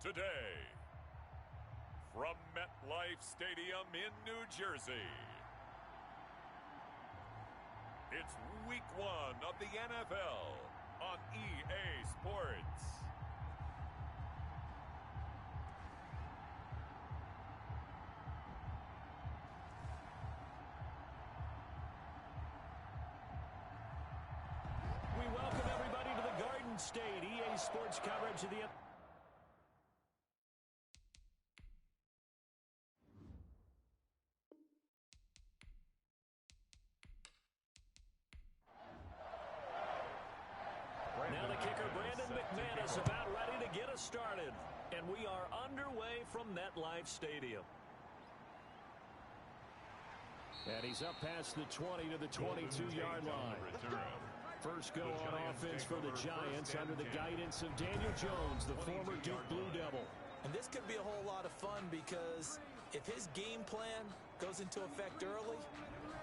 Today, from MetLife Stadium in New Jersey, it's Week 1 of the NFL on EA Sports. We welcome everybody to the Garden State EA Sports coverage of the... Now the kicker, Brandon McManus, about ready to get us started. And we are underway from MetLife Stadium. And he's up past the 20 to the 22-yard line. First go on offense for the Giants under the guidance of Daniel Jones, the former Duke Blue Devil. And this could be a whole lot of fun because if his game plan goes into effect early,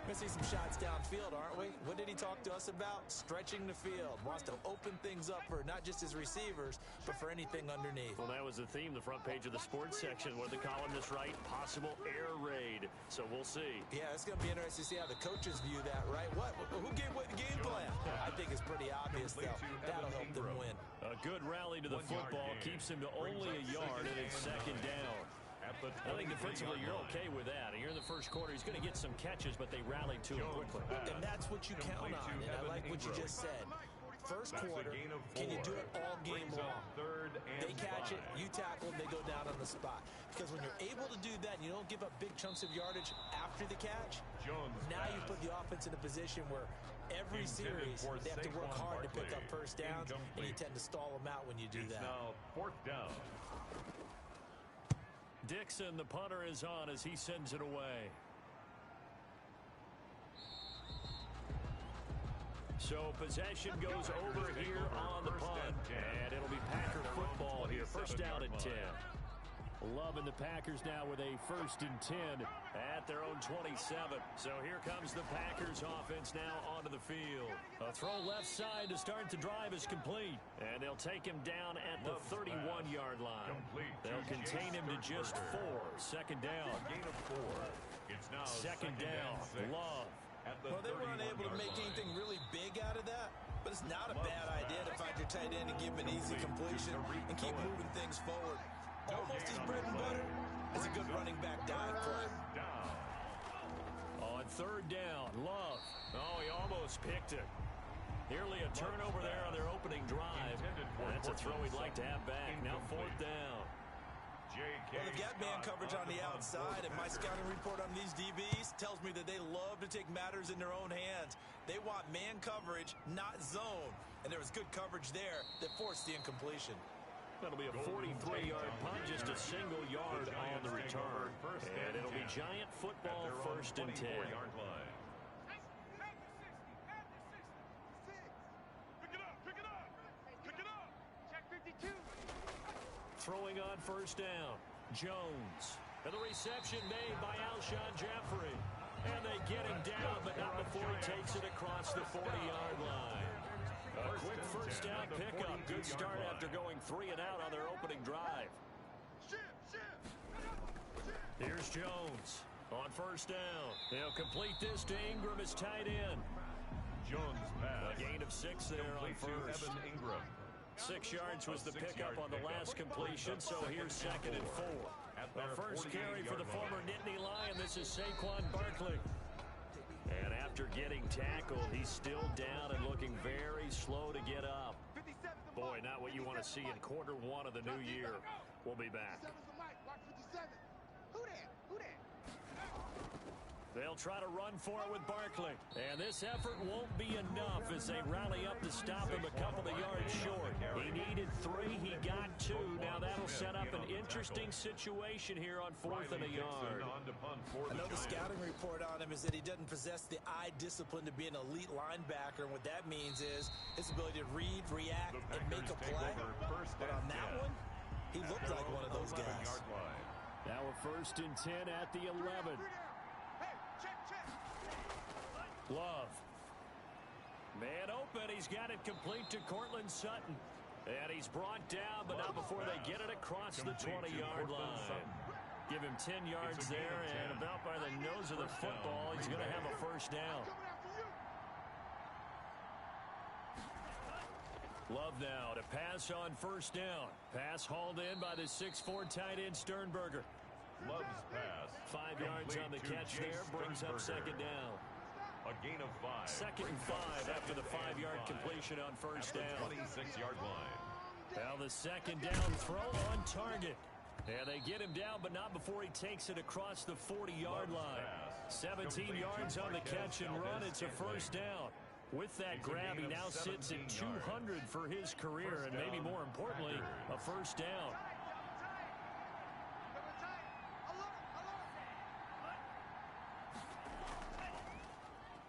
we're going to see some shots downfield, aren't we? What did he talk to us about? Stretching the field. Wants to open things up for not just his receivers, but for anything underneath. Well, that was the theme, the front page of the sports section, where the columnists write possible air raid. So we'll see. Yeah, it's going to be interesting to see how the coaches view that, right? Who gave what game plan? I think it's pretty obvious, though. That'll help them win. A good rally to the football keeps him to only a yard, and it's second down. I think defensively you're okay with that. Here in the first quarter, he's going to get some catches, but they rallied to him quickly. And that's what you count on, and I like what you just said. First quarter, can you do it all game long? They catch it, you tackle, they go down on the spot. Because when you're able to do that and you don't give up big chunks of yardage after the catch, now you put the offense in a position where every series they have to work hard to pick up first downs, and you tend to stall them out when you do that. Now fourth down. Dixon, the punter, is on as he sends it away. So possession goes over here on the punt, and it'll be Packer football here. First down and 10. Loving the Packers now with a first and 10 at their own 27. So here comes the Packers offense now onto the field. A throw left side to start the drive is complete. And they'll take him down at the 31-yard line. They'll contain him to just 4. Second down. Second down. Love. Well, they were unable to make anything really big out of that, but it's not a bad idea to find your tight end and give him an easy completion and keep moving things forward. Almost his bread and butter is a good running back dive play. On third down, Love. Oh, he almost picked it. Nearly a turnover there on their opening drive. That's a throw he'd like to have back. Now fourth down. Well, they've got man coverage on the outside, and my scouting report on these DBs tells me that they love to take matters in their own hands. They want man coverage, not zone. And there was good coverage there that forced the incompletion. That'll be a 43-yard punt, just a single yard on the return. And it'll be Giant football first and 10. Throwing on first down, Jones. And the reception made by Alshon Jeffrey. And they get him down, but not before he takes it across the 40-yard line. A quick first down pickup. Good start after going 3 and out on their opening drive. Here's Jones on first down. They'll complete this to Ingram as tight end. Jones pass. A gain of 6 there on first. 6 yards was the pickup on the last completion, so here's second and 4. The first carry for the former Nittany Lion. This is Saquon Barkley. And after getting tackled, he's still down and looking very slow to get up. Boy, not what you want to see in quarter 1 of the new year. We'll be back. They'll try to run for it with Barkley. And this effort won't be enough as they rally up to stop him a couple of yards short. He needed 3. He got 2. Now that'll set up an interesting situation here on 4th and a yard. I know the scouting report on him is that he doesn't possess the eye discipline to be an elite linebacker. And what that means is his ability to read, react, and make a play. But on that one, he looked like one of those guys. Now a first and 10 at the 11. Love. Man open. He's got it complete to Cortland Sutton. And he's brought down, but not before they get it across the 20-yard line. Give him 10 yards there, and about by the nose of the football, he's going to have a first down. Love now to pass on first down. Pass hauled in by the 6'4" tight end Sternberger. Love's pass. 5 yards on the catch there, brings up second down. A gain of 5. Second and 5 after the 5-yard completion on first down. 26-yard line. Now the second down throw on target. And they get him down, but not before he takes it across the 40-yard line. 17 yards on the catch and run. It's a first down. With that grab, he now sits at 200 for his career, and maybe more importantly, a first down.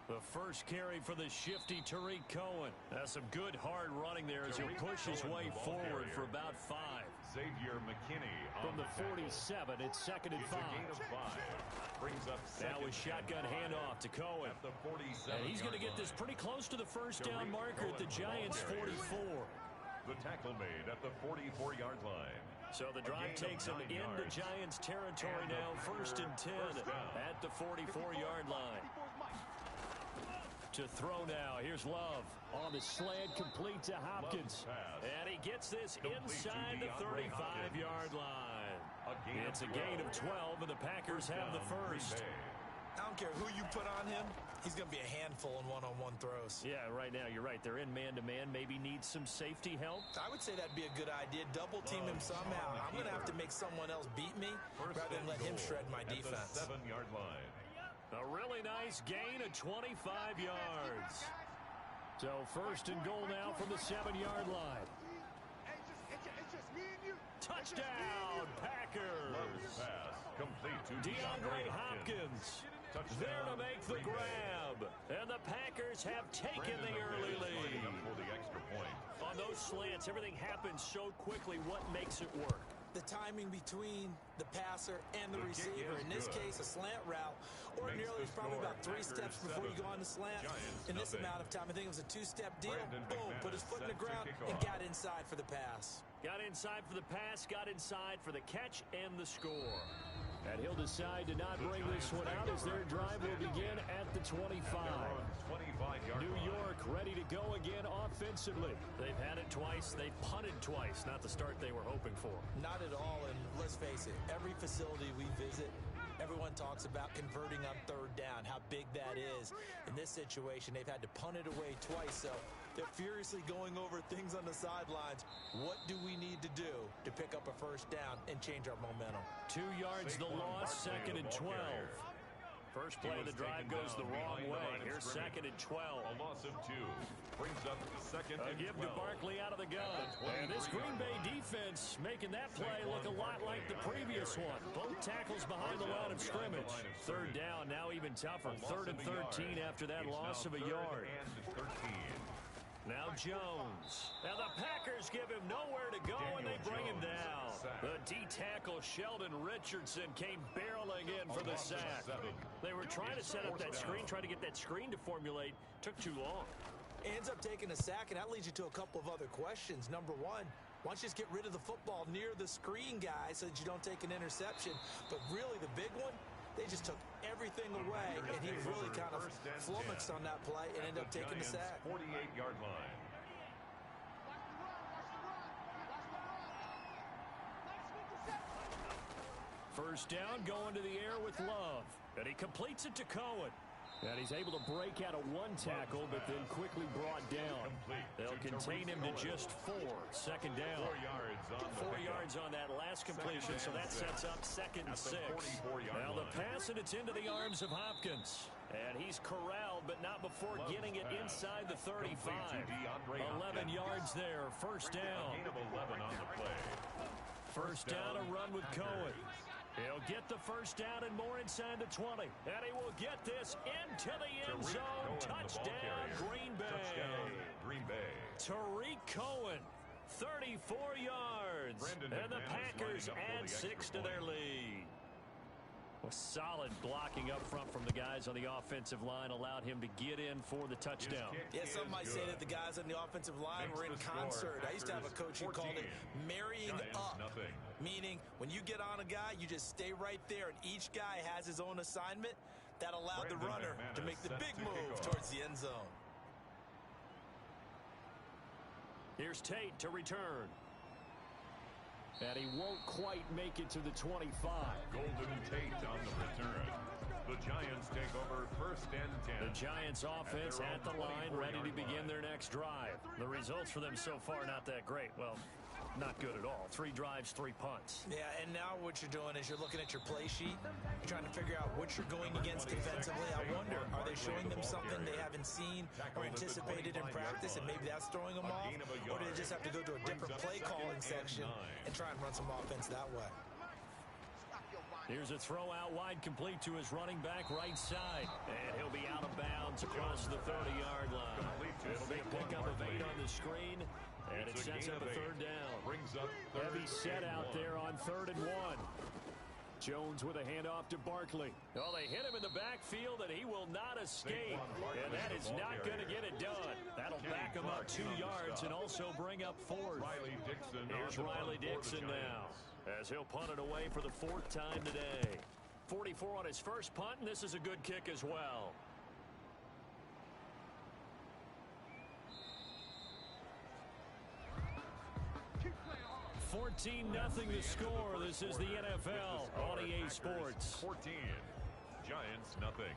The first carry for the shifty Tariq Cohen. That's some good hard running there as he'll push his way forward for about 5. Xavier McKinney From the 47, it's second and 5. Gain of 5. Brings up now a shotgun handoff to Cohen. At the 47. And he's going to get this pretty close to the first down marker at the Giants' 44. The tackle made at the 44-yard line. So the drive takes him into Giants territory now, first and 10 at the 44-yard line. To throw now, here's Love on the slant, complete to Hopkins. And he gets this inside the 35-yard line. It's a gain of 12, and the Packers have the first. I don't care who you put on him, he's going to be a handful in one-on-one throws. Yeah, right now, you're right. They're in man-to-man, maybe needs some safety help. I would say that'd be a good idea. Double team him somehow. I'm going to have to make someone else beat me rather than let him shred my defense. 7-yard line. A really nice gain of 25 yards. So first and goal now from the 7-yard line. Touchdown, Packers. Pass complete to DeAndre Hopkins. There to make the grab. And the Packers have taken the early lead. For the extra point. On those slants, everything happens so quickly. What makes it work? The timing between the passer and the receiver. In this case, a slant route. Ordinarily, it's probably about 3 steps before you go on the slant. In this amount of time, I think it was a 2-step deal. Boom, put his foot in the ground and got inside for the pass. Got inside for the pass, got inside for the catch and the score. And he'll decide to not bring this one out as their drive will begin at the 25. New York ready to go again offensively. They've had it twice. They've punted twice. Not the start they were hoping for. Not at all, and let's face it, every facility we visit, everyone talks about converting on third down, how big that is. In this situation, they've had to punt it away twice, so they're furiously going over things on the sidelines. What do we need to do to pick up a first down and change our momentum? 2 yards the loss, second and 12. First play of the drive goes the wrong way. Here's second and 12. A loss of 2. Brings up second and 12. A give to Barkley out of the gun. And this Green Bay defense making that play look a lot like the previous one. Both tackles behind the line of scrimmage. Third down, now even tougher. Third and 13 after that loss of a yard. Now Jones. Now the Packers give him nowhere to go, and they bring him down. The D-tackle Sheldon Richardson came barreling in for the sack. They were trying to set up that screen, trying to get that screen to formulate. Took too long. Ends up taking a sack, and that leads you to a couple of other questions. Number one, why don't you just get rid of the football near the screen guy so that you don't take an interception? But really, the big one, they just took everything away, and he really kind of flummoxed on that play and ended up taking the sack. 48-yard line. First down, going to the air with Love. And he completes it to Cohen. And he's able to break out of one tackle, but then quickly brought down. They'll contain him to just 4. Second down. 4 yards on that last completion, so that sets up second and 6. Now the pass, and it's into the arms of Hopkins. And he's corralled, but not before getting it inside the 35. 11 yards there. First down. First down, a run with Cohen. He'll get the first down and more inside the 20. And he will get this into the end zone. Touchdown, Green Bay. Tariq Cohen, 34 yards. And the Packers add 6 to their lead. Well, solid blocking up front from the guys on the offensive line allowed him to get in for the touchdown. Yeah, some might say that the guys on the offensive line were in concert. I used to have a coach who called it marrying up, meaning when you get on a guy, you just stay right there, and each guy has his own assignment. That allowed the runner to make the big move towards the end zone. Here's Tate to return. And he won't quite make it to the 25. Golden Tate on the return. The Giants take over 1st and 10. The Giants offense at the line, ready to begin their next drive. The results for them so far not that great. Well, not good at all. 3 drives, 3 punts. Yeah, and now what you're doing is you're looking at your play sheet. You're trying to figure out what you're going against defensively. I wonder, are they showing them something they haven't seen or anticipated in practice, and maybe that's throwing them off? Or do they just have to go to a different play calling section and try and run some offense that way? Here's a throw out wide, complete to his running back right side. And he'll be out of bounds across the 30-yard line. It'll be a pickup of 8 on the screen. And it sets up a 3rd down. Heavy set out there on 3rd and 1. Jones with a handoff to Barkley. Oh, they hit him in the backfield, and he will not escape. And that is not going to get it done. That'll back him up 2 yards and also bring up 4th. Here's Riley Dixon now, as he'll punt it away for the 4th time today. 44 on his first punt, and this is a good kick as well. 14-0 the score. This is the NFL on EA Sports. 14. Giants nothing.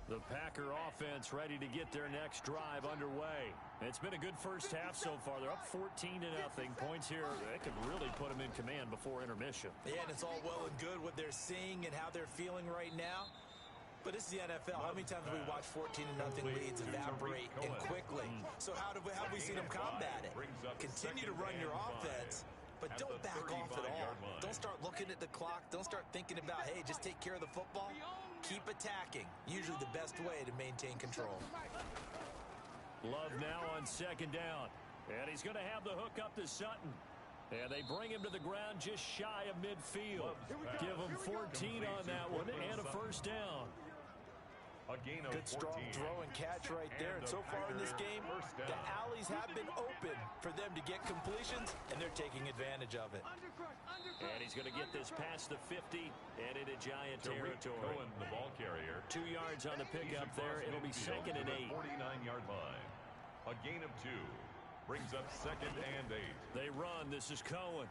The Packer offense ready to get their next drive underway. It's been a good first half so far. They're up 14-0. Points here, they could really put them in command before intermission. Yeah, and it's all well and good what they're seeing and how they're feeling right now. But this is the NFL. How many times have we watched 14-0 leads evaporate and quickly? So how have we seen them combat it? Continue to run your offense, but don't back off at all. Don't start looking at the clock. Don't start thinking about, hey, just take care of the football. Keep attacking. Usually the best way to maintain control. Love now on 2nd down. And he's going to have the hook up to Sutton. And they bring him to the ground just shy of midfield. Give him 14 on that one and a 1st down. Good strong throw and catch right there. And so far in this game, the alleys have been open for them to get completions, and they're taking advantage of it. And he's going to get this past the 50 and into Giant territory. Cohen, the ball carrier. 2 yards on the pickup there. It'll be 2nd and 8. 49-yard line. A gain of 2. Brings up 2nd and 8. They run. This is Cohen.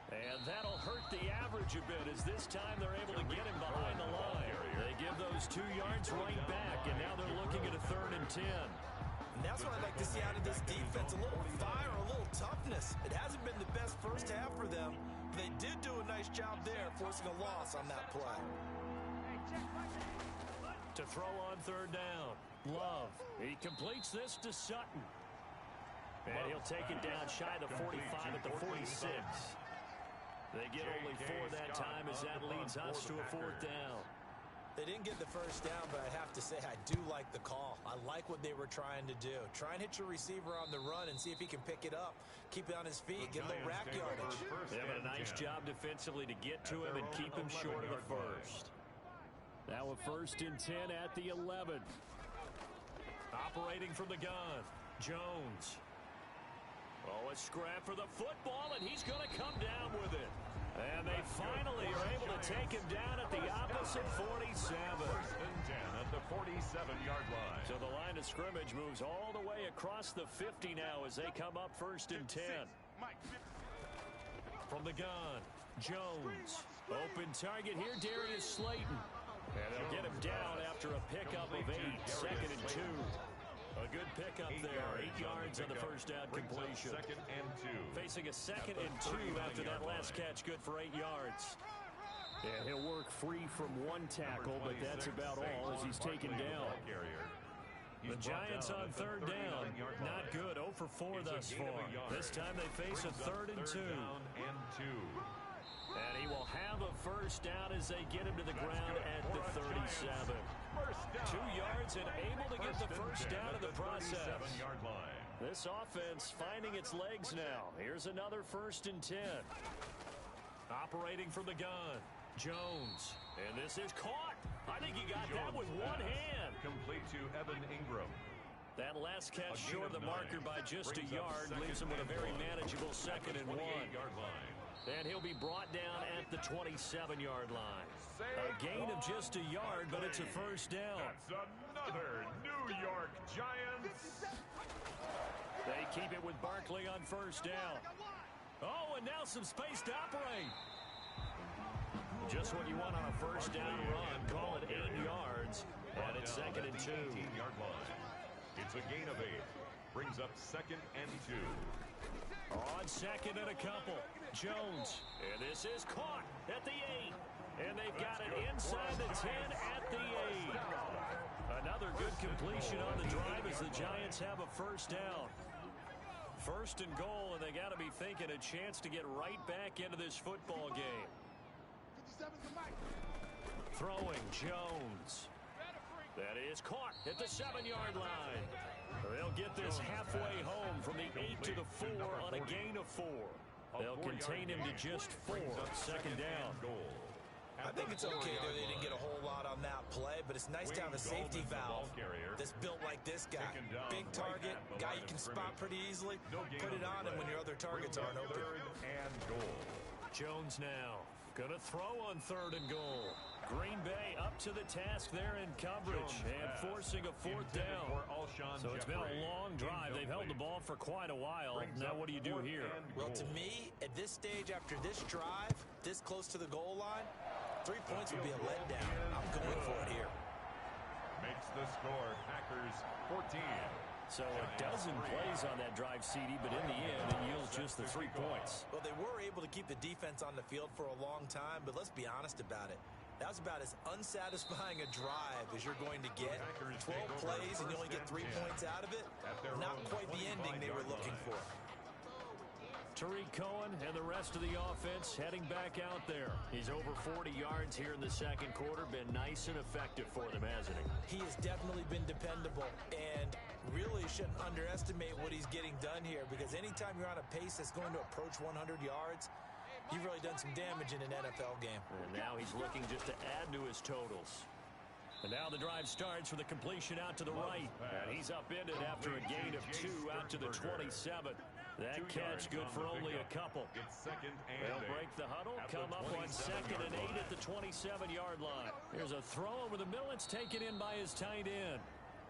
And that'll hurt the average a bit as this time they're able to get him behind the line. They give those 2 yards right back, and now they're looking at a 3rd and 10. And that's what I'd like to see out of this defense, a little fire, a little toughness. It hasn't been the best first half for them, but they did do a nice job there, forcing a loss on that play. To throw on 3rd down, Love. He completes this to Sutton. And he'll take it down shy of the 45 at the 46. They get only 4 that time as that leads us to a 4th down. They didn't get the first down, but I have to say I do like the call. I like what they were trying to do. Try and hit your receiver on the run and see if he can pick it up. Keep it on his feet, get a little rack yardage. They have a nice job defensively to get to him and keep him short of the first. Now a 1st and 10 at the 11. Operating from the gun, Jones. Oh, a scrap for the football, and he's going to come down with it. And they finally are able to take him down at the opposite 47. 1st and 10 at the 47-yard line. So the line of scrimmage moves all the way across the 50 now as they come up 1st and 10. From the gun, Jones. Open target here, Darius Slayton. And they'll get him down after a pickup of 8. 2nd and 2. A good pickup there. 8 yards on the first down completion. 2nd and 2. Facing a 2nd and 2 after that last catch. Good for 8 yards. And he'll work free from 1 tackle, but that's about all as he's taken down. The Giants on 3rd down. Not good. 0 for 4 thus far. This time they face a 3rd and 2. And he will have a 1st down as they get him to the ground at the 37. 2 yards and able to get the 1st down in the process. This offense finding its legs now. Here's another 1st and 10. Operating from the gun, Jones. And this is caught. I think he got that with one hand. Complete to Evan Ingram. That last catch short of the marker by just a yard leaves him with a very manageable 2nd and 1. And he'll be brought down at the 27-yard line. A gain of just a yard, but it's a 1st down. That's another New York Giants. They keep it with Barkley on 1st down. Oh, and now some space to operate. Just what you want on a 1st down run. Call it 8 yards. And it's 2nd and 2. It's a gain of 8. Brings up 2nd and 2. On 2nd and a couple. Jones. And this is caught at the 8. And they've got it inside the 10 at the 8. Another good completion on the drive as the Giants have a 1st down. 1st and goal, and they got to be thinking a chance to get right back into this football game. Throwing Jones. That is caught at the 7-yard line. They'll get this halfway home from the 8 to the 4 on a gain of 4. They'll contain him to just 4. 2nd down. I think it's okay that they didn't get a whole lot on that play, but it's nice to have a safety valve that's built like this guy. Big target, guy you can spot pretty easily. Put it on him when your other targets aren't open. Jones now going to throw on 3rd and goal. Green Bay up to the task there in coverage and forcing a 4th down. So it's been a long drive. They've held the ball for quite a while. Now what do you do here? Well, to me, at this stage, after this drive, this close to the goal line, 3 points would be a letdown. I'm going for it here. Makes the score Packers 14. So a dozen plays on that drive, CD, but in the end, it yields just the 3 points. Well, they were able to keep the defense on the field for a long time, but let's be honest about it. That was about as unsatisfying a drive as you're going to get. 12 plays and you only get 3 points out of it. Not quite the ending they were looking for. Tariq Cohen and the rest of the offense heading back out there. He's over 40 yards here in the 2nd quarter. Been nice and effective for them, hasn't he? He has definitely been dependable, and really shouldn't underestimate what he's getting done here, because anytime you're on a pace that's going to approach 100 yards, you've really done some damage in an NFL game. And now he's looking just to add to his totals. And now the drive starts with a completion out to the right. And he's upended after a gain of 2 out to the 27. That catch good for only a couple. They'll break the huddle, come up on 2nd and 8 at the 27-yard line. Here's a throw over the middle. It's taken in by his tight end.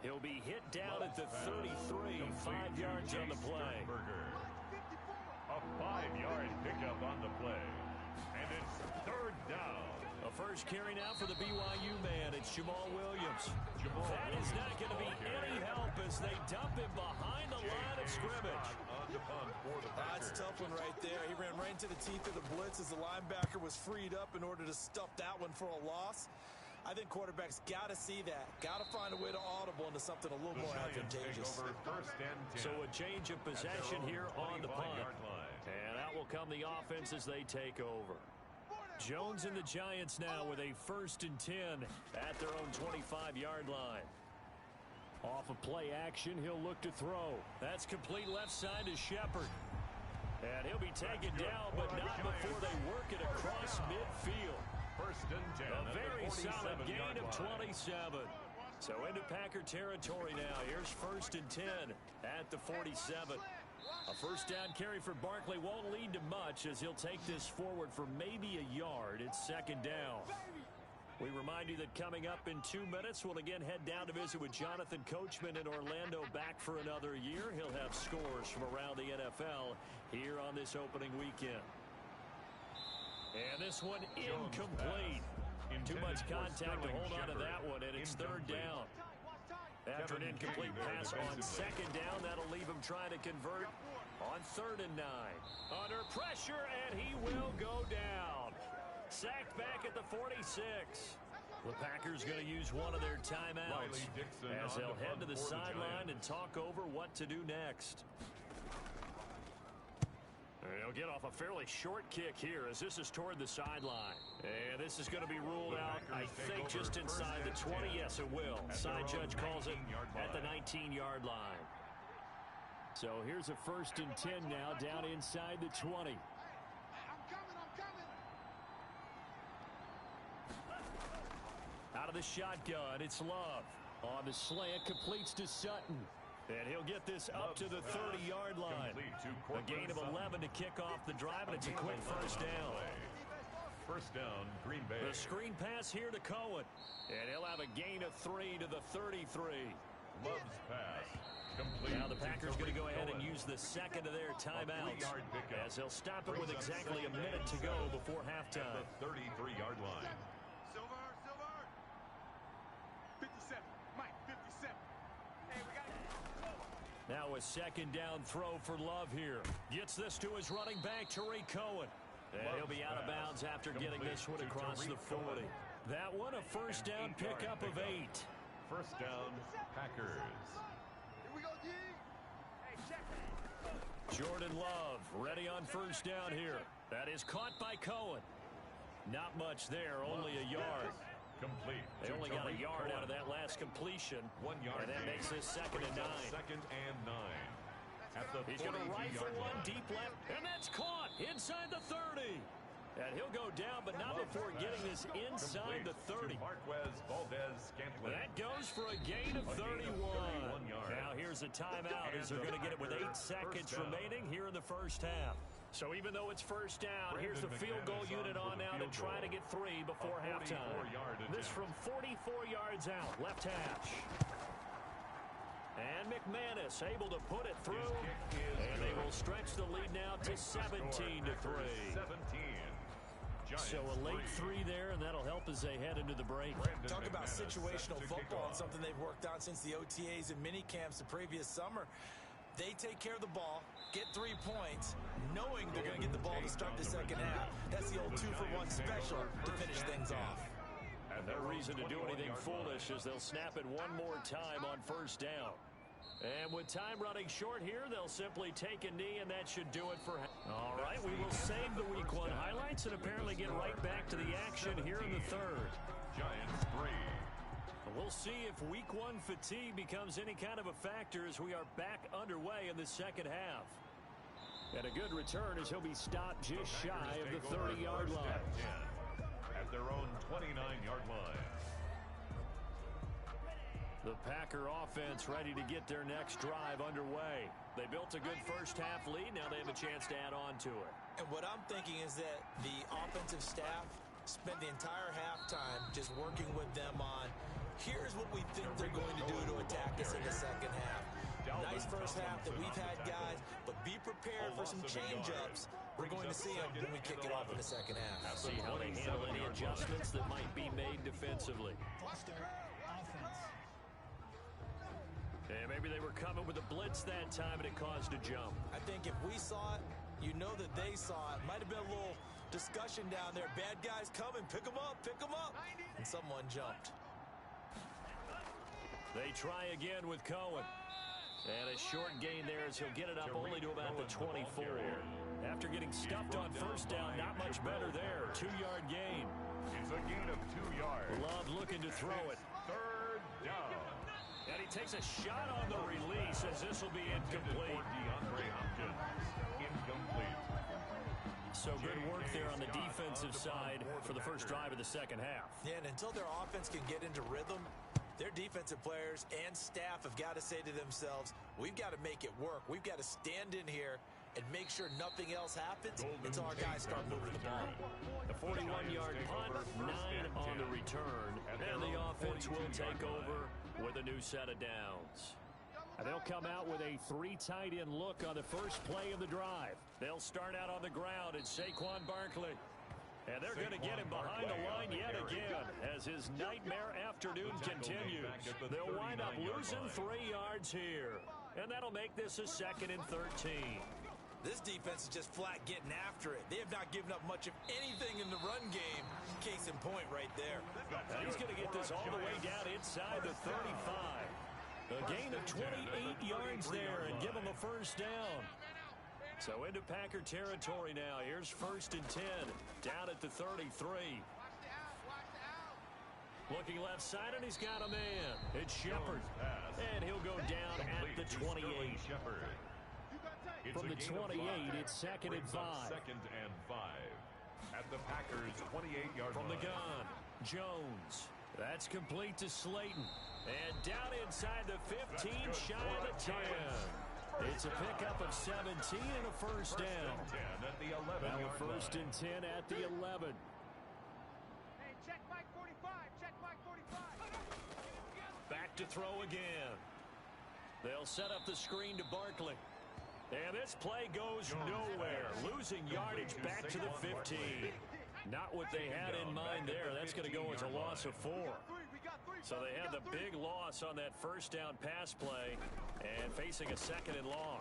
He'll be hit down at the 33, 5 yards on the play. A 5-yard pickup on the play. And it's 3rd down. A first carry now for the BYU man. It's Jamal Williams. That is not going to be any help as they dump him behind the line of scrimmage. That's a tough one right there. He ran right into the teeth of the blitz as the linebacker was freed up in order to stuff that one for a loss. I think quarterbacks got to see that. Got to find a way to audible into something a little more advantageous. So a change of possession here on the punt. And out will come the offense as they take over. Jones and the Giants now with a 1st and 10 at their own 25-yard line. Off of play action, he'll look to throw. That's complete left side to Shepard. And he'll be taken down, but not before they work it across midfield. 1st and 10. A very solid gain of 27. So into Packer territory now. Here's 1st and 10 at the 47. A 1st down carry for Barkley won't lead to much as he'll take this forward for maybe a yard. It's 2nd down. We remind you that coming up in 2 minutes, we'll again head down to visit with Jonathan Coachman in Orlando, back for another year. He'll have scores from around the NFL here on this opening weekend. And this one incomplete. Too much contact to hold on to that one, and it's 3rd down. After an incomplete pass on 2nd down, that'll leave him trying to convert on 3rd and 9. Under pressure, and he will go down. Sacked back at the 46. The Packers going to use one of their timeouts as they'll head to the sideline and talk over what to do next. They'll get off a fairly short kick here as this is toward the sideline. And this is going to be ruled out, I think, just inside the 20. Yes, it will. Side judge calls it at the 19-yard line. So here's a 1st and 10 now down inside the 20. I'm coming. Out of the shotgun, it's Love. On the slant, completes to Sutton. And he'll get this up to the 30-yard line. A gain of 11 to kick off the drive, and it's a quick 1st down. First down, Green Bay. The screen pass here to Cohen. And he'll have a gain of 3 to the 33. Love's pass. Complete. Now the Packers going to go ahead and use the second of their timeouts, as they'll stop it with exactly a minute to go before halftime. At the 33-yard line. Silver. 57. Mike, 57. Hey, we got it. Now a 2nd down throw for Love here. Gets this to his running back, Tariq Cohen. And he'll be out of bounds after getting this one across the 40. That one a 1st down pickup of 8. First down, Packers. Here we go, G. Hey, check. Jordan Love ready on 1st down here. That is caught by Cohen. Not much there, only a yard. Complete. They only got a yard out of that last completion. 1 yard. And that makes this 2nd and 9. 2nd and 9. He's going to rifle one deep left, and that's caught inside the 30. And he'll go down, but not before getting this inside the 30. That goes for a gain of 31. Now here's a timeout as they're going to get it with 8 seconds remaining here in the 1st half. So even though it's 1st down, here's the field goal unit on now to try to get 3 before halftime. This from 44 yards out, left hash. And McManus able to put it through, and they will stretch the lead now to 17-3. So a late 3 there, and that'll help as they head into the break. Talk about situational football, and something they've worked on since the OTAs and mini camps the previous summer. They take care of the ball, get 3 points, knowing they're going to get the ball to start the 2nd half. That's the old 2-for-1 special to finish things off. And no reason to do anything foolish as they'll snap it one more time on 1st down. And with time running short here, they'll simply take a knee, and that should do it for... All right, we will save the Week 1 highlights and apparently get right back to the action here in the 3rd. Giants 3. We'll see if Week 1 fatigue becomes any kind of a factor as we are back underway in the 2nd half. And a good return as he'll be stopped just shy of the 30-yard line. At their own 29-yard line. The Packer offense ready to get their next drive underway. They built a good 1st half lead. Now they have a chance to add on to it. And what I'm thinking is that the offensive staff spent the entire halftime just working with them on, here's what we think they're going to do to attack us in the 2nd half. Nice 1st half that we've had, guys, but be prepared for some change-ups. We're going to see them when we kick it off in the 2nd half. See how they handle any adjustments that might be made defensively. And maybe they were coming with a blitz that time, and it caused a jump. I think if we saw it, you know that they saw it. Might have been a little discussion down there. Bad guys coming. Pick them up. And someone jumped. They try again with Cohen. And a short gain there as he'll get it up only to about the 24. After getting stuffed on 1st down, not much better there. 2-yard gain. It's a gain of 2 yards. Love looking to throw it. 3rd down. And he takes a shot on the release as this will be incomplete. Incomplete. So good work there on the defensive side for the 1st drive of the 2nd half. Yeah, and until their offense can get into rhythm, their defensive players and staff have got to say to themselves, we've got to make it work. We've got to stand in here and make sure nothing else happens until our guys start moving the ball. The 41-yard punt, 9 on the return, and the offense will take over with a new set of downs. And they'll come out with a 3 tight end look on the first play of the drive. They'll start out on the ground at Saquon Barkley. And they're going to get him behind the line yet again as his nightmare afternoon continues. They'll wind up losing 3 yards here. And that'll make this a 2nd and 13. This defense is just flat getting after it. They have not given up much of anything in the run game. Case in point right there. And he's going to get this all the way down inside the 35. A gain of 28 yards there and give him a 1st down. So into Packer territory now. Here's 1st and 10. Down at the 33. Looking left side, and he's got a man. It's Shepard. And he'll go down at the 28. From the 28, it's 2nd and 5. 2nd and 5. At the Packers' 28-yard line. From the gun, Jones. That's complete to Slayton. And down inside the 15, shy of the 10. It's a pickup of 17 and a first down. Now a 1st and 10 at the 11. Hey, check Mike 45. Check Mike 45. Back to throw again. They'll set up the screen to Barkley. And this play goes nowhere. Losing yardage back to the 15. Not what they had in mind there. That's going to go as a loss of 4. So they had the big loss on that first down pass play and facing a 2nd and long.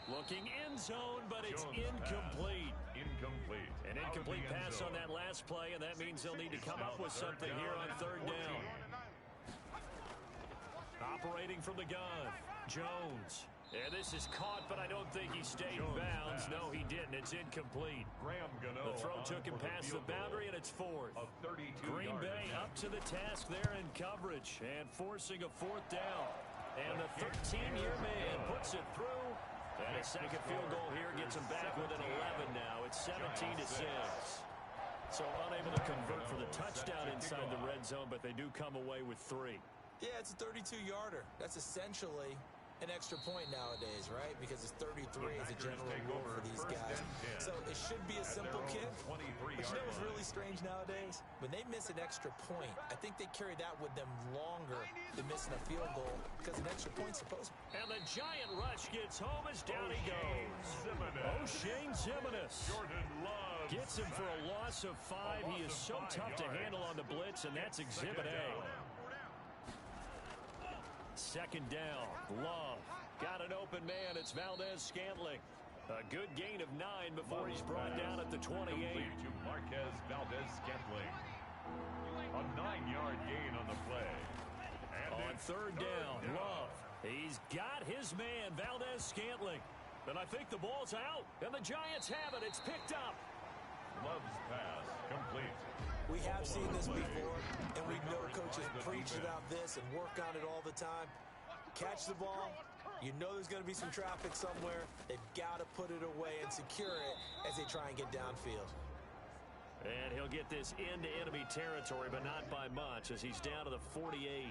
Looking end zone, but it's incomplete. An incomplete pass on that last play, and that means they'll need to come up with something here on 3rd down. Operating from the gun, Jones. And this is caught, but I don't think he stayed in bounds. No, he didn't. It's incomplete. The throw took him past the boundary, and it's 4th. Green Bay up to the task there in coverage and forcing a 4th down. And the 13-year man puts it through. And a second field goal here gets him back with an 11 now. It's 17-6. So unable to convert for the touchdown inside the red zone, but they do come away with 3. Yeah, it's a 32-yarder. That's essentially an extra point nowadays, right? Because it's 33 as a general rule for these guys. So it should be a simple kick. But you know what's really strange nowadays? When they miss an extra point, I think they carry that with them longer than missing a field goal because an extra point's supposed to. And the giant rush gets home as down he goes. O'Shane Zimenez gets him for a loss of 5. He is so tough to handle on the blitz, and that's Exhibit A. 2nd down, Love. Got an open man, it's Valdez-Scantling. A good gain of 9 before he's brought down at the 28. To Marquez Valdez-Scantling. A 9-yard gain on the play. And on 3rd down, Love. He's got his man, Valdez-Scantling. And I think the ball's out, and the Giants have it. It's picked up. Love's pass complete. We have seen this before, and we know coaches preach about this and work on it all the time. Catch the ball. You know there's going to be some traffic somewhere. They've got to put it away and secure it as they try and get downfield. And he'll get this into enemy territory, but not by much as he's down to the 48.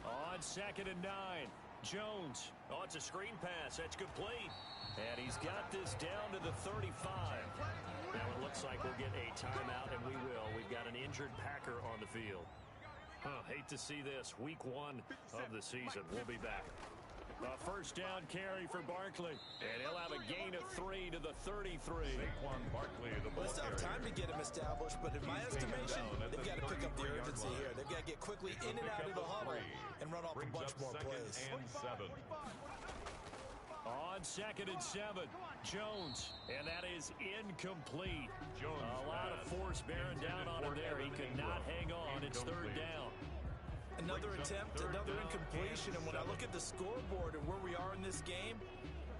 On 2nd and 9, Jones. Oh, it's a screen pass. That's complete. And he's got this down to the 35. Now it looks like we'll get a timeout, and we will. We've got an injured Packer on the field. Hate to see this. Week 1 of the season. We'll be back. A 1st down carry for Barkley. And he'll have a gain of 3 to the 33. Well, it's not time to get him established, but in my estimation, they've got to pick up the urgency here. They've got to get quickly in and out of the huddle and run off a bunch more plays. On 2nd and 7, Jones, and that is incomplete. A lot of force bearing down on him there. He could not hang on. It's 3rd down. Another attempt, another incompletion, and when I look at the scoreboard and where we are in this game,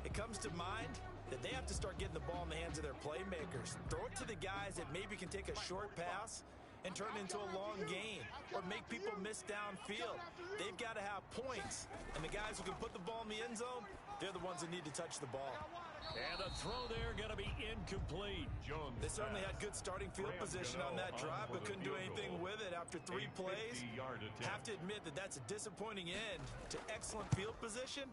it comes to mind that they have to start getting the ball in the hands of their playmakers. Throw it to the guys that maybe can take a short pass and turn it into a long gain or make people miss downfield. They've got to have points, and the guys who can put the ball in the end zone, they're the ones that need to touch the ball. And the throw there going to be incomplete. They certainly had good starting field position on that drive, but couldn't do anything with it after 3 plays. Have to admit that that's a disappointing end to excellent field position.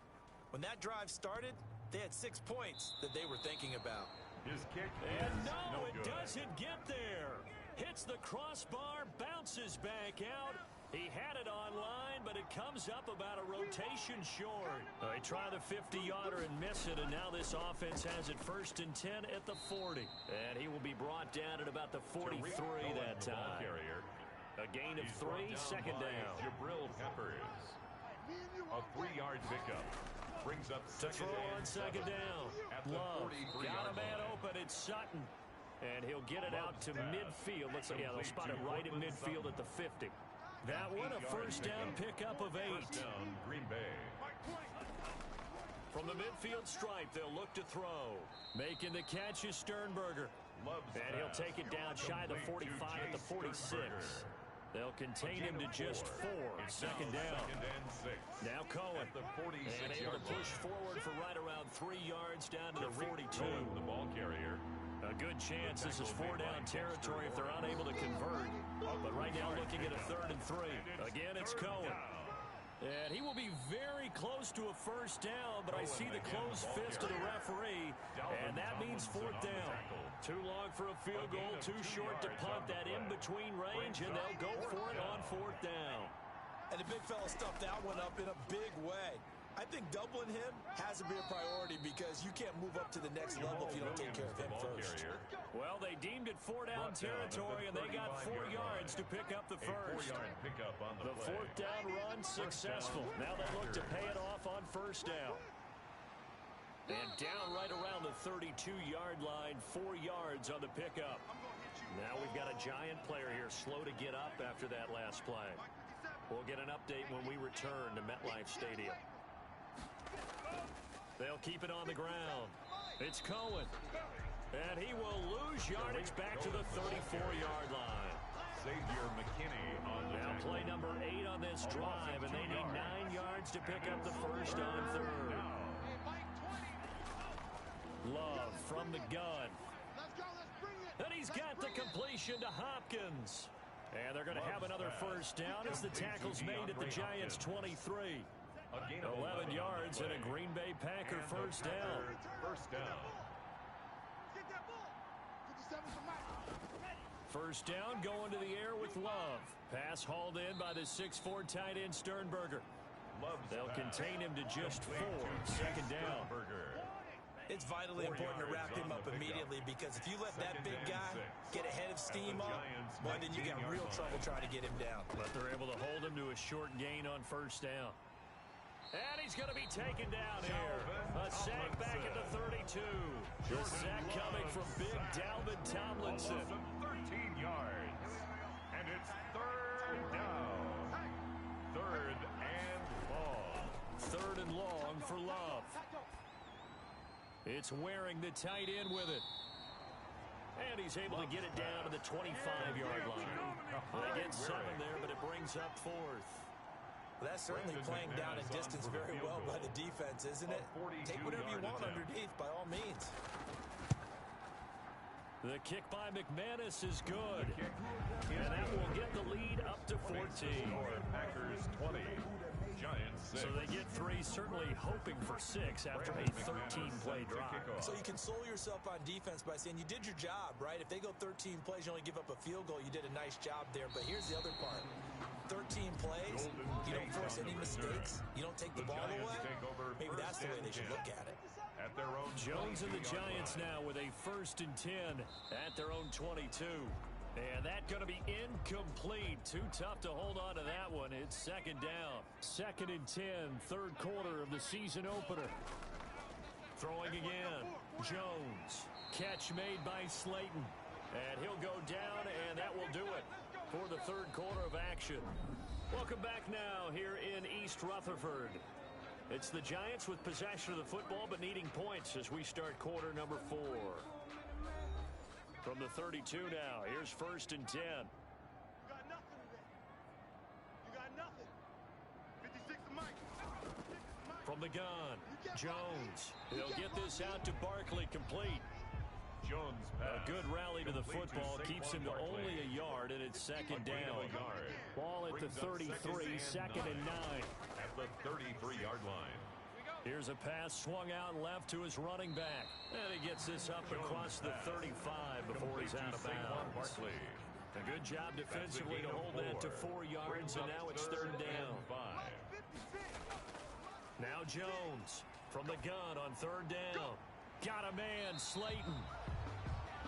When that drive started, they had 6 points that they were thinking about. His kick and no, it doesn't get there. Hits the crossbar, bounces back out. He had it online, but it comes up about a rotation short. They try the 50-yarder and miss it, and now this offense has it 1st and 10 at the 40. And he will be brought down at about the 43 that time. A gain of 3, 2nd down. Jabril Peppers. A 3-yard pickup. Brings up second on 2nd down. Love got a man open. It's Sutton. And he'll get it out to midfield. Looks like, yeah, they'll spot it right in midfield at the 50. That one a 1st down pickup of 8. Green Bay. From the midfield stripe, they'll look to throw. Making the catch is Sternberger. And he'll take it down shy of the 45 at the 46. They'll contain him to just 4. Second down. Second and 6. Now Cohen. At the 46 and able to push forward for right around 3 yards down to the 42. The ball carrier. A good chance this is 4-down territory if they're unable to convert. But right now looking at a 3rd and 3. Again, it's Cohen. And he will be very close to a first down, but I see the closed fist of the referee, and that means 4th down. Too long for a field goal, too short to punt that in-between range, and they'll go for it on 4th down. And the big fella stuffed that one up in a big way. I think doubling him has to be a priority because you can't move up to the next level if you don't take care of him first. Well, they deemed it 4-down territory, and they got 4 yards to pick up the first. The 4th down run successful. Now they look to pay it off on 1st down. And down right around the 32-yard line, 4 yards on the pickup. Now we've got a Giant player here slow to get up after that last play. We'll get an update when we return to MetLife Stadium. They'll keep it on the ground. It's Cohen. And he will lose yardage back to the 34-yard line. Xavier McKinney on the now tackle. play number 8 on this drive, and they need 9 yards to pick up the first on 3rd. Love from the gun. And he's got the completion to Hopkins. And they're going to have another first down as the tackle's made at the Giants' 23. 11 yards and a Green Bay Packer first down. First down. First down going to the air with Love. Pass hauled in by the 6'4" tight end Sternberger. They'll contain him to just 4. Second down. It's vitally important to wrap him up immediately because if you let that big guy get ahead of steam up, well, then you got real trouble trying to get him down. But they're able to hold him to a short gain on first down. And he's going to be taken down here. A sack back at the 32. The sack coming from big Dalvin Tomlinson. 13 yards. And it's 3rd down. 3rd and long. 3rd and long for Love. It's wearing the tight end with it. And he's able to get it down to the 25-yard line. They get 7 there, but it brings up 4th. Well, that's certainly playing down in distance very well by the defense, isn't it? Take whatever you want underneath, by all means. The kick by McManus is good. And that will get the lead up to 14. Packers 20. Giants 6. So they get 3, certainly hoping for 6 after a 13-play drive. So you console yourself on defense by saying you did your job, right? If they go 13 plays, you only give up a field goal, you did a nice job there. But here's the other part. 13 plays, you don't force any mistakes, you don't take the ball away. Maybe that's the way they should look at it. At their own Jones and the Giants now with a 1st and 10 at their own 22. And that's going to be incomplete. Too tough to hold on to that one. It's 2nd down. 2nd and 10, 3rd quarter of the season opener. Throwing again. Jones. Catch made by Slayton. And he'll go down, and that will do it for the 3rd quarter of action. Welcome back now here in East Rutherford. It's the Giants with possession of the football but needing points as we start quarter number 4. From the 32 now, here's 1st and 10. You got nothing today. You got nothing. 56 to Mike. From the gun, Jones. He'll get this out to Barkley complete. Jones pass. A good rally to the football keeps him to only a yard, and it's 2nd down. Ball at the 33, 2nd and 9. At the 33-yard line. Here's a pass swung out left to his running back. And he gets this up across the 35 before he's out of bounds. A good job defensively to hold that to 4 yards, and now it's 3rd down. Now Jones from the gun on 3rd down. Got a man, Slayton.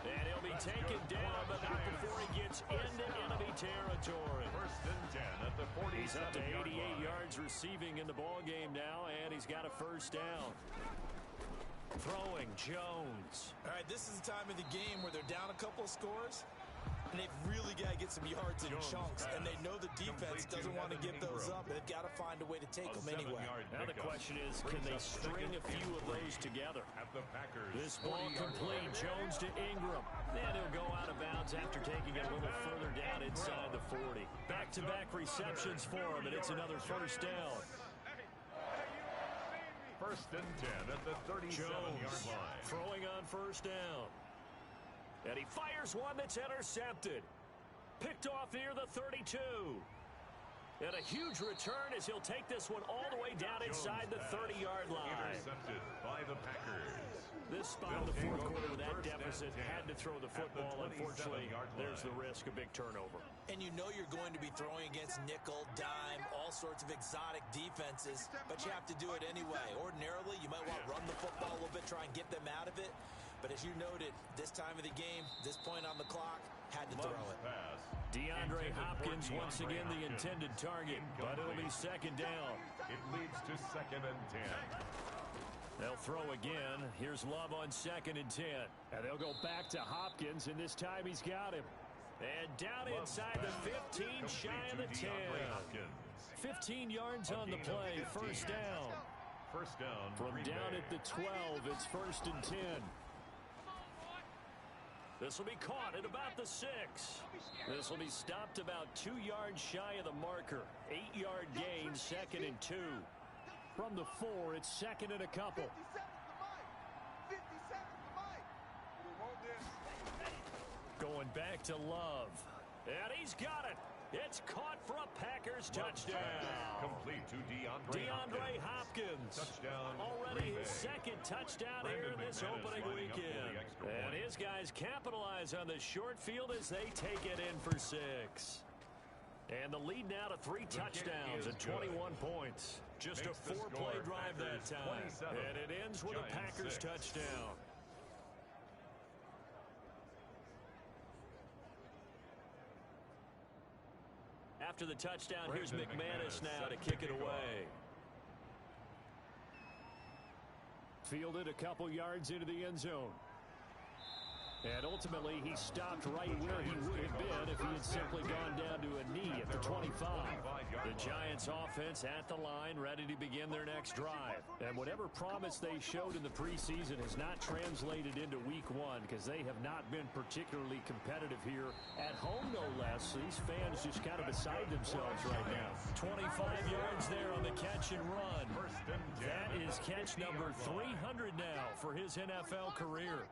And he'll be taken down, but not before he gets into enemy territory. 1st and 10 at the 47. He's up to 88 yards receiving in the ballgame now, and he's got a 1st down. Throwing, Jones. All right, this is the time of the game where they're down a couple of scores. And they've really got to get some yards in chunks, and they know the defense doesn't want to give those up, and they've got to find a way to take them anyway. Now the question is, can they string a few of those together? This ball complete. Jones to Ingram. And he'll go out of bounds after taking it a little further down inside the 40. Back-to-back receptions for him, and it's another first down. First and 10 at the 37-yard line. Throwing on first down. And he fires one that's intercepted. Picked off near the 32. And a huge return as he'll take this one all the way down inside the 30-yard line. Intercepted by the Packers. This spot in the fourth quarter with that deficit had to throw the football. Unfortunately, there's the risk of big turnover. And you know you're going to be throwing against nickel, dime, all sorts of exotic defenses, but you have to do it anyway. Ordinarily, you might want to run the football a little bit, try and get them out of it. But as you noted, this time of the game, this point on the clock, had to throw it. DeAndre Hopkins once again the intended target, but it'll be second down. It leads to second and 10. They'll throw again. Here's Love on second and 10. And they'll go back to Hopkins, and this time he's got him. And down inside the 15, shy of the 10. 15 yards on the play, first down. First down. From down at the 12, it's first and 10. This will be caught at about the 6. This will be stopped about 2 yards shy of the marker. 8-yard gain, second and 2. From the 4, it's second and a couple. 50 seconds to Mike. We want this. Going back to Love. And he's got it. It's caught for a Packers touchdown. Complete to DeAndre Hopkins. Touchdown. Already his second touchdown here in this opening weekend. And his guys capitalize on the short field as they take it in for 6. And the lead now to 3 touchdowns and 21 points. Just a 4-play drive that time. And it ends with a Packers touchdown. After the touchdown, here's McManus now to kick it away. Fielded a couple yards into the end zone. And ultimately, he stopped right where he would have been if he had simply gone down to a knee at the 25. The Giants offense at the line, ready to begin their next drive. And whatever promise they showed in the preseason has not translated into week 1 because they have not been particularly competitive here at home, no less. These fans just kind of beside themselves right now. 25 yards there on the catch and run. That is catch number 300 now for his NFL career.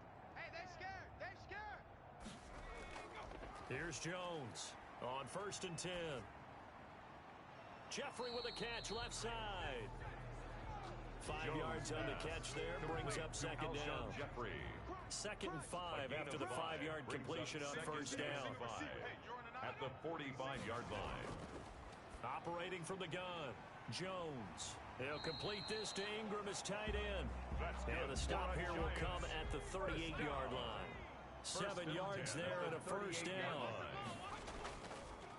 Here's Jones on first and 10. Jeffrey with a catch left side. 5 yards on the catch there, brings up second down. Second and 5 after the 5-yard completion on first down. At the 45-yard line. Operating from the gun, Jones. He'll complete this to Ingram as tight end. And the stop here will come at the 38-yard line. 7 yards there and a first down.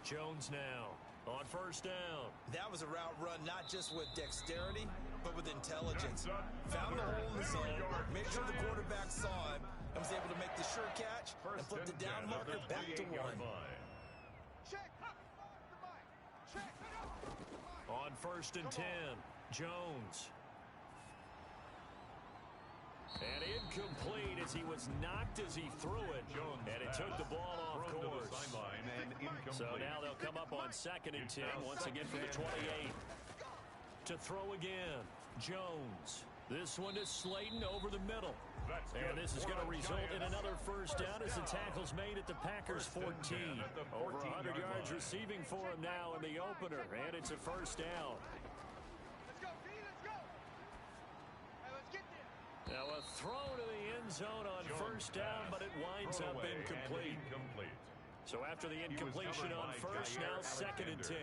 Jones now on first down. That was a route run not just with dexterity, but with intelligence. Found the hole in the zone, made sure the quarterback saw him, and was able to make the sure catch and flip the down marker back to 1. On first and 10, Jones. And incomplete as he was knocked as he threw it. And it took the ball off course. So now they'll come up on second and 10 once again from the 28. To throw again, Jones. This one is Slayton over the middle. And this is going to result in another first down as the tackle's made at the Packers 14. Over 100 yards receiving for him now in the opener. And it's a first down. Now a throw to the end zone on first down, but it winds up incomplete. So after the incompletion on first, now second and 10.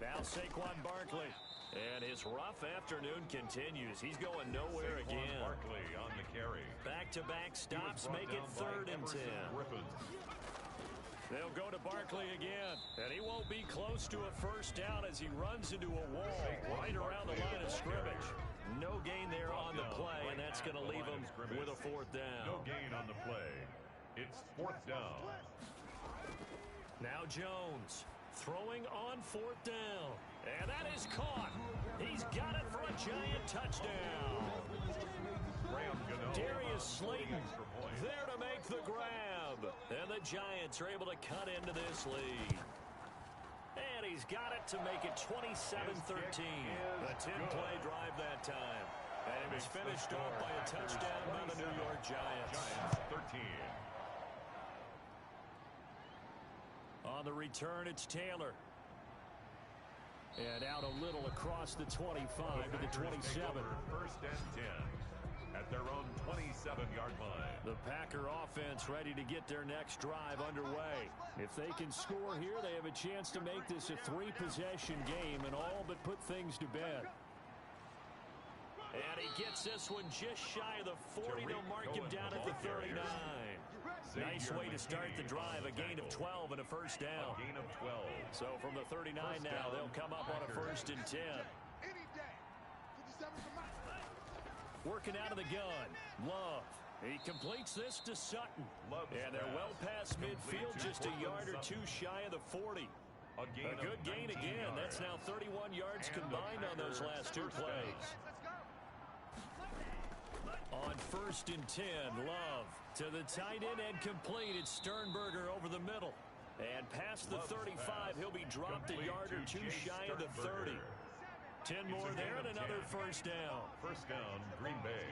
Now Saquon Barkley. And his rough afternoon continues. He's going nowhere again. Barkley on the carry. Back-to-back stops make it third and 10. They'll go to Barkley again, and he won't be close to a first down as he runs into a wall right around the line of scrimmage. No gain there on the play, and that's going to leave him with a fourth down. No gain on the play. It's fourth down. Now Jones throwing on fourth down. And that is caught. He's got it for a Giant touchdown. Darius Slayton there to make the grab. And the Giants are able to cut into this lead. And he's got it to make it 27-13. A 10-play drive that time. And it was finished off by a touchdown by the New York Giants. 13. On the return, it's Taylor. And out a little across the 25 to the 27. First and 10 at their own 27-yard line. The Packer offense ready to get their next drive underway. If they can score here, they have a chance to make this a 3-possession game and all but put things to bed. And he gets this one just shy of the 40. They'll mark him down at the 39. Nice way to start the drive. A gain of 12 and a first down. A gain of 12. So from the 39 now, they'll come up on a first and 10. Working out of the gun. Love. He completes this to Sutton. And they're well past midfield, just a yard or two shy of the 40. A good gain again. That's now 31 yards combined on those last two plays. On first and 10, Love to the tight end and complete. It's Sternberger over the middle. And past the 35, he'll be dropped a yard or two shy of the 30. 10 more there and another first down. First down, Green Bay.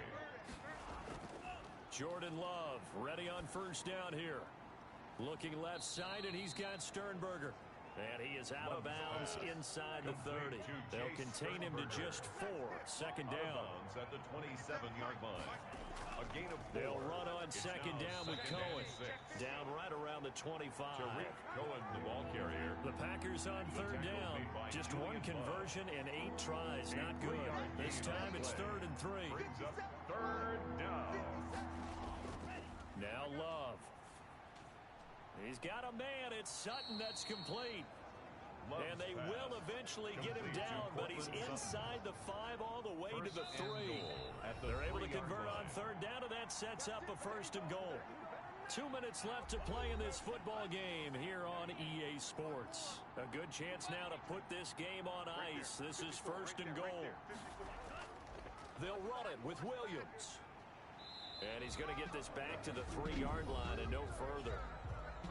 Jordan Love ready on first down here. Looking left side, and he's got Sternberger. And he is out of bounds inside the 30. They'll contain him to just 4. Second down. At the 27-yard line. A gain of 4. They'll run on second down with Cohen. Down right around the 25. Cohen, the ball carrier. The Packers on third down. Just one conversion and 8 tries. Not good. This time it's 3rd and 3. Brings up 3rd down. Now Love. He's got a man. It's Sutton that's complete. And they will eventually get him down, but he's inside the 5 all the way to the 3. They're able to convert on third down, and that sets up a first and goal. 2 minutes left to play in this football game here on EA Sports. A good chance now to put this game on ice. This is first and goal. They'll run it with Williams. And he's going to get this back to the 3-yard line and no further.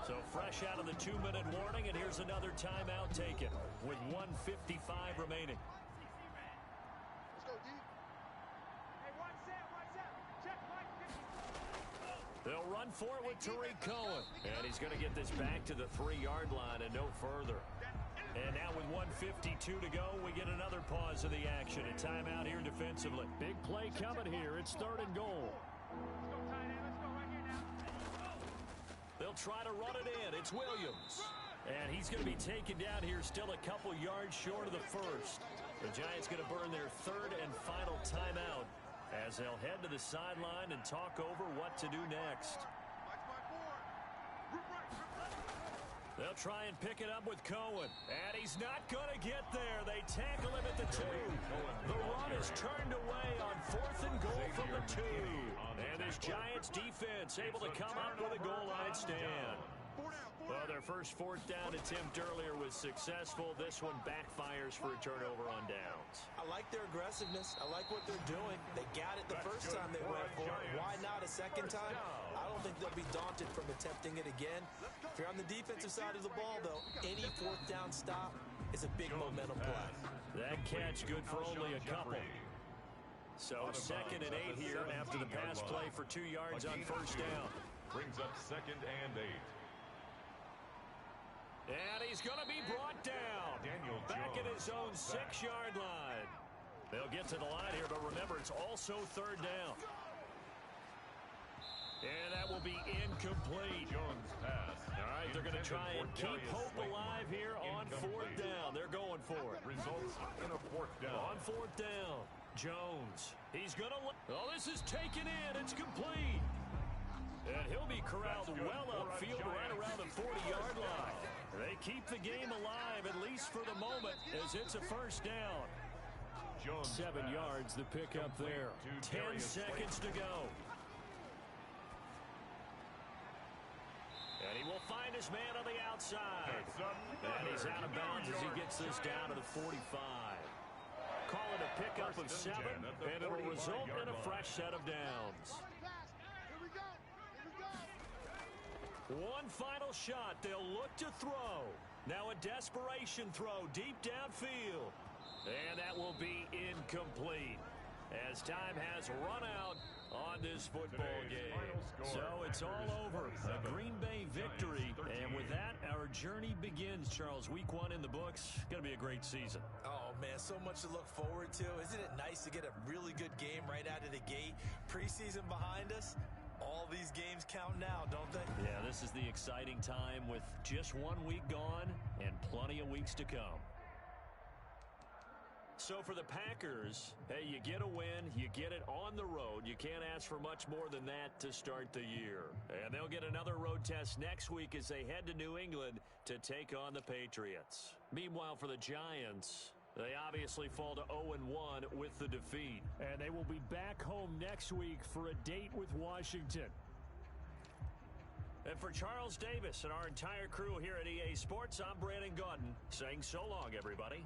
So fresh out of the 2-minute warning, and here's another timeout taken with 1:55 remaining. Let's go, D. Hey, one set. Check, Mike. They'll run for it with Tariq Cohen. And he's going to get this back to the 3-yard line and no further. And now with 1:52 to go, we get another pause of the action. A timeout here defensively. Big play coming here. It's 3rd and goal. Let's go, tight end. Let's go right here now. They'll try to run it in. It's Williams. And he's going to be taken down here still a couple yards short of the first. The Giants going to burn their 3rd and final timeout as they'll head to the sideline and talk over what to do next. They'll try and pick it up with Cohen. And he's not going to get there. They tackle him at the 2. The run is turned away on 4th and goal from the 2. And this Giants defense able to come up with a goal line stand. Well, their first 4th down attempt earlier was successful. This one backfires for a turnover on downs. I like their aggressiveness. I like what they're doing. They got it the first time they went for it. Why not a second time? I don't think they'll be daunted from attempting it again. If you're on the defensive side of the ball, though, any 4th down stop is a big momentum play. That catch good for only a couple. So 2nd and 8 here after the pass play for 2 yards on first down. Brings up 2nd and 8. And he's going to be brought down. Back at his own 6-yard line. They'll get to the line here, but remember, it's also 3rd down. And that will be incomplete. Jones pass. All right, they're going to try and keep hope alive here on 4th down. They're going for it. Results in a 4th down. On 4th down, Jones. He's going to... Oh, this is taken in. It's complete. And he'll be corralled well upfield right around the 40-yard line. They keep the game alive, at least for the moment, as it's a first down. 7 yards, the pickup there. 10 seconds to go. find his man on the outside. And he's out of bounds as he gets this down to the 45. Call it a pickup of 7, and it'll result in a fresh set of downs. One final shot. They'll look to throw. Now a desperation throw deep downfield. And that will be incomplete as time has run out on this football game. So it's all over. A Green Bay victory. And with that, our journey begins, Charles. Week 1 in the books. Going to be a great season. Oh, man, so much to look forward to. Isn't it nice to get a really good game right out of the gate? Preseason behind us. All these games count now, don't they? Yeah, this is the exciting time with just 1 week gone and plenty of weeks to come. So for the Packers, hey, you get a win, you get it on the road. You can't ask for much more than that to start the year. And they'll get another road test next week as they head to New England to take on the Patriots. Meanwhile, for the Giants, they obviously fall to 0-1 with the defeat. And they will be back home next week for a date with Washington. And for Charles Davis and our entire crew here at EA Sports, I'm Brandon Gaudin saying so long, everybody.